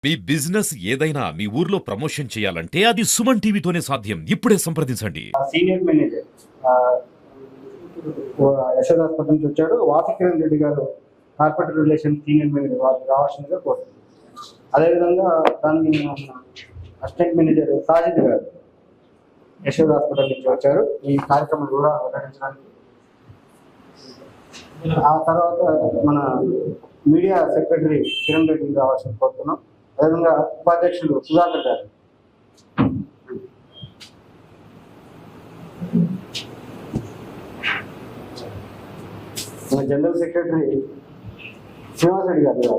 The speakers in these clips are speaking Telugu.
మీ బిజినెస్ ఏదైనా మీ ఊర్లో ప్రమోషన్ చేయాలంటే అది సుమన్ టీవీతోనే సాధ్యం. ఇప్పుడే సంప్రదించండి. సీనియర్ మేనేజర్ యశోద హాస్పిటల్ నుంచి వచ్చారు. వాసుకిరణ్ రెడ్డి గారు కార్పొరేట్ రిలేషన్ సీనియర్ మేనేజర్ వారికి రావాల్సిందిగా కోరుతుంది. అదేవిధంగా దానికి అసిస్టెంట్ మేనేజర్ సాజిద్ గారు యశోద హాస్పిటల్ నుంచి వచ్చారు ఈ కార్యక్రమం కూడా వెల్లడించడానికి. ఆ తర్వాత మన మీడియా సెక్రటరీ కిరణ్ రెడ్డి రావాల్సింది కోరుతున్నాం. అదేవిధంగా ఉపాధ్యక్షులు సుధాకర్ గారు, జనరల్ సెక్రటరీ శ్రీనివాస్ రెడ్డి గారు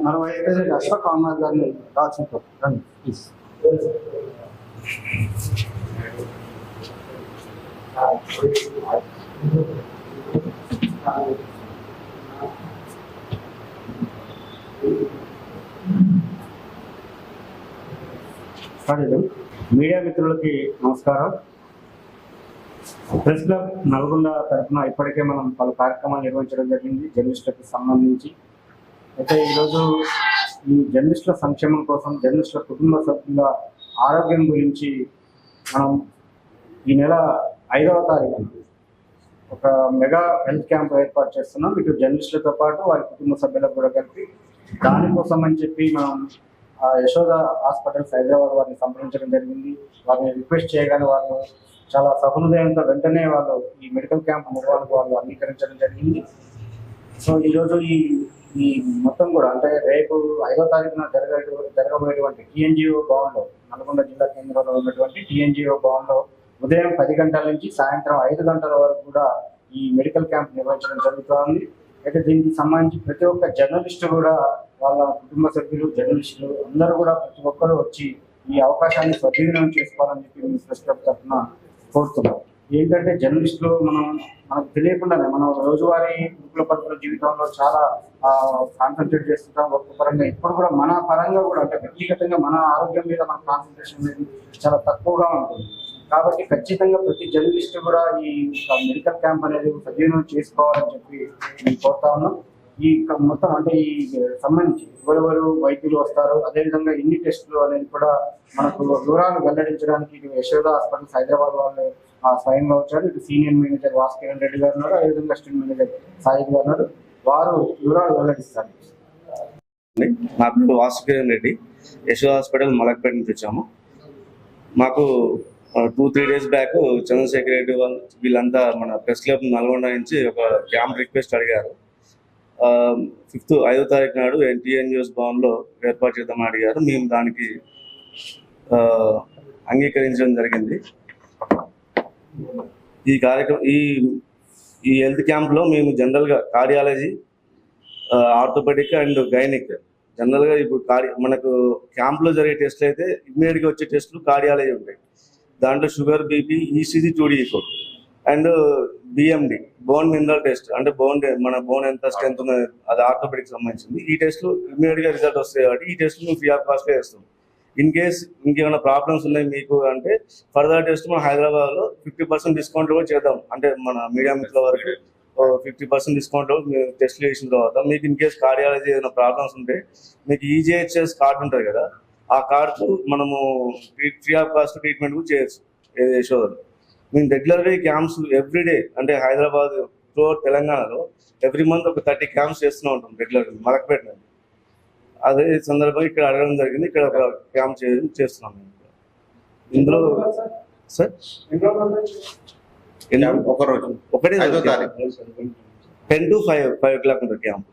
మన వైస్ ప్రెసిడెంట్ అశోక్ కుమార్ గారిని రావాల్సిన రండి ప్లీజ్. మీడియా మిత్రులకి నమస్కారం. ప్రెస్ క్లబ్ నల్గొండ తరఫున ఇప్పటికే మనం పలు కార్యక్రమాలు నిర్వహించడం జరిగింది జర్నలిస్టులకు సంబంధించి. అయితే ఈరోజు ఈ జర్నలిస్టుల సంక్షేమం కోసం, జర్నలిస్టుల కుటుంబ సభ్యుల ఆరోగ్యం గురించి మనం ఈ నెల 5వ తారీఖున ఒక మెగా హెల్త్ క్యాంప్ ఏర్పాటు చేస్తున్నాం. ఇటు జర్నలిస్టులతో పాటు వారి కుటుంబ సభ్యులకు కూడా కలిపి. దానికోసం అని చెప్పి మనం యశోద హాస్పిటల్స్ హైదరాబాద్ వారిని సంప్రదించడం జరిగింది. వారిని రిక్వెస్ట్ చేయగానే వాళ్ళు చాలా సహృదయంతో వెంటనే వాళ్ళు ఈ మెడికల్ క్యాంప్ నిర్వహణకు వాళ్ళు అంగీకరించడం జరిగింది. సో ఈరోజు ఈ మొత్తం కూడా అంటే రేపు 5వ తారీఖున జరగబోయేటువంటి టీఎన్జిఓ భవన్లో, నల్గొండ జిల్లా కేంద్రంలో ఉన్నటువంటి టీఎన్జిఓ భవన్లో ఉదయం 10 గంటల నుంచి సాయంత్రం 5 గంటల వరకు కూడా ఈ మెడికల్ క్యాంప్ నిర్వహించడం జరుగుతోంది. అయితే దీనికి సంబంధించి ప్రతి ఒక్క జర్నలిస్టు కూడా వాళ్ళ కుటుంబ సభ్యులు, జర్నలిస్టులు అందరూ కూడా ప్రతి ఒక్కరు వచ్చి ఈ అవకాశాన్ని సద్వినియోగం చేసుకోవాలని చెప్పి మీ ప్రెస్ క్లబ్ తరఫున కోరుతున్నాం. ఏంటంటే జర్నలిస్టులు మనకు తెలియకుండానే మనం రోజువారీ వృత్తుల పద్ధతుల జీవితంలో చాలా కాన్సన్ట్రేట్ చేస్తుంటాం వర్క్ పరంగా. ఇప్పుడు కూడా మన పరంగా కూడా అంటే వ్యక్తిగతంగా మన ఆరోగ్యం మీద మన కాన్సన్ట్రేషన్ అనేది చాలా తక్కువగా ఉంటుంది. కాబట్టి ఖచ్చితంగా ప్రతి జర్నలిస్ట్ కూడా ఈ మెడికల్ క్యాంప్ అనేది సద్వినియోగం చేసుకోవాలని చెప్పి నేను కోరుతా ఉన్నాం. ఈ మొత్తం అంటే ఈ సంబంధించి ఎవరెవరు వైద్యులు వస్తారు, అదేవిధంగా ఎన్ని టెస్టులు అనేది కూడా మనకు వివరాలు వెల్లడించడానికి ఇటు యశోద హాస్పిటల్స్ హైదరాబాద్ వాళ్ళు స్వయంగా వచ్చారు. ఇటు సీనియర్ మేనేజర్ వాసుకిరణ్ రెడ్డి గారు ఉన్నారు, అదేవిధంగా అసిస్టెంట్ మేనేజర్ సాయిద్ గారు ఉన్నారు. వారు వివరాలు వెల్లడిస్తారు. నా పేరు వాసుకిరణ్ రెడ్డి, యశోద హాస్పిటల్ మలక్పేట నుంచి వచ్చాము. మాకు 2-3 days బ్యాక్ చంద్రశేఖర్ రెడ్డి వాళ్ళు వీళ్ళంతా మన ప్రెస్ క్లబ్ నల్గొండ నుంచి ఒక క్యాంప్ రిక్వెస్ట్ అడిగారు. 5వ తారీఖు నాడు టీఎన్జిఓస్ భవన్లో ఏర్పాటు చేద్దామని అడిగారు. మేము దానికి అంగీకరించడం జరిగింది. ఈ కార్యక్రమం ఈ హెల్త్ క్యాంప్లో మేము జనరల్గా కార్డియాలజీ, ఆర్థోపెడిక్ అండ్ గైనిక్ జనరల్గా ఇప్పుడు మనకు క్యాంప్లో జరిగే టెస్టులు అయితే ఇమ్మీడియట్గా వచ్చే టెస్టులు కార్డియాలజీ ఉంటాయి. దాంట్లో sugar, BP, ECG, 2D echo and BMD bone mineral test అంటే మన బోన్ ఎంత స్ట్రెంత్ ఉన్నది అది ఆర్థోపెడిక్ సంబంధించింది. ఈ టెస్ట్లు ఇమ్మీడియట్గా రిజల్ట్ వస్తాయి కాబట్టి ఈ టెస్ట్ మేము ఫ్రీ ఆఫ్ కాస్ట్గా చేస్తాం. ఇన్ కేస్ ఇంకేమైనా ప్రాబ్లమ్స్ ఉన్నాయి మీకు అంటే ఫర్దర్ టెస్ట్ మన హైదరాబాద్లో 50% డిస్కౌంట్ కూడా చేద్దాం. అంటే మన మీడియా మిత్రుల వరకు 50% డిస్కౌంట్ మీరు టెస్ట్లు చేసిన తర్వాత మీకు ఇన్ కేస్ కార్డియాలజీ ఏదైనా ప్రాబ్లమ్స్ ఉంటే మీకు ఈజీహెచ్ఎస్ కార్డు ఉంటుంది కదా, ఆ కార్డుతో మనము ఫ్రీ ఆఫ్ కాస్ట్ ట్రీట్మెంట్ కూడా చేయొచ్చు యశోదలో. మేము రెగ్యులర్గా ఈ క్యాంప్స్ ఎవ్రీడే అంటే హైదరాబాద్ తెలంగాణలో ఎవ్రీ మంత్ ఒక 30 క్యాంప్స్ చేస్తూనే ఉంటాం రెగ్యులర్గా మలక్పేట నుంచి. అదే సందర్భంగా ఇక్కడ అడగడం జరిగింది, ఇక్కడ ఒక క్యాంప్ చేస్తున్నాం. ఇందులో సార్ ఒకటే 10 to 5 o'clock ఉంటుంది camp.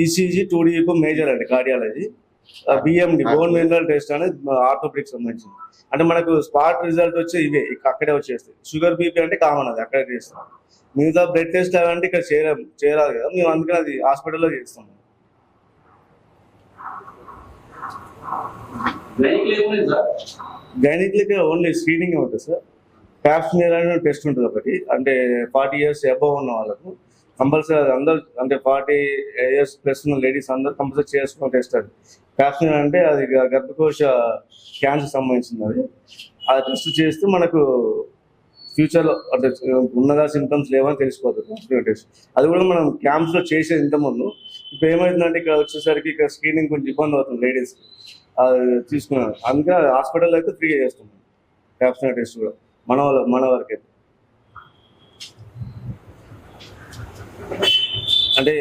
ECG, 2D echo major అంటే cardiology, BMD bone mineral test అనేది ఆర్థోపెడిక్ సంబంధించింది. అంటే మనకు స్పాట్ రిజల్ట్ వచ్చి ఇవే అక్కడే వచ్చేస్తాయి. షుగర్, బీపీ అంటే కామన్, అది అక్కడే చేస్తాం. మిగతా బ్లడ్ టెస్ట్ అవంటే ఇక్కడ చేయరాదు కదా, మేము అందుకని అది హాస్పిటల్లో చేస్తాం. గైనిక్ ఓన్లీ స్క్రీనింగ్ ఉంటుంది సార్. ప్యాప్స్మియర్ అనే టెస్ట్ ఉంటుంది ఒకటి, అంటే 40 years అబవ్ ఉన్న వాళ్ళకు కంపల్సరీ అందరూ అంటే 40 ఇయర్స్ ప్లస్ ఉన్న లేడీస్ అందరూ కంపల్సరీ చేసుకుని టెస్ట్ అది. ప్యాప్స్మియర్ అంటే అది గర్భకోశ క్యాన్సర్ సంబంధించింది. అది టెస్ట్ చేస్తే మనకు ఫ్యూచర్లో అంటే ఉన్నదా సింటమ్స్ లేవని తెలిసిపోతుంది ప్యాప్స్మియర్ టెస్ట్. అది కూడా మనం క్యాంప్స్లో చేసేది ఇంతకుముందు. ఇప్పుడు ఏమవుతుందంటే ఇక్కడ వచ్చేసరికి ఇక్కడ స్క్రీనింగ్ కొంచెం ఇబ్బంది అవుతుంది లేడీస్కి, అది తీసుకున్నాను. అందుకే హాస్పిటల్లో అయితే ఫ్రీగా చేస్తున్నాం ప్యాప్స్మియర్ టెస్ట్ కూడా మన వరకే. అంటే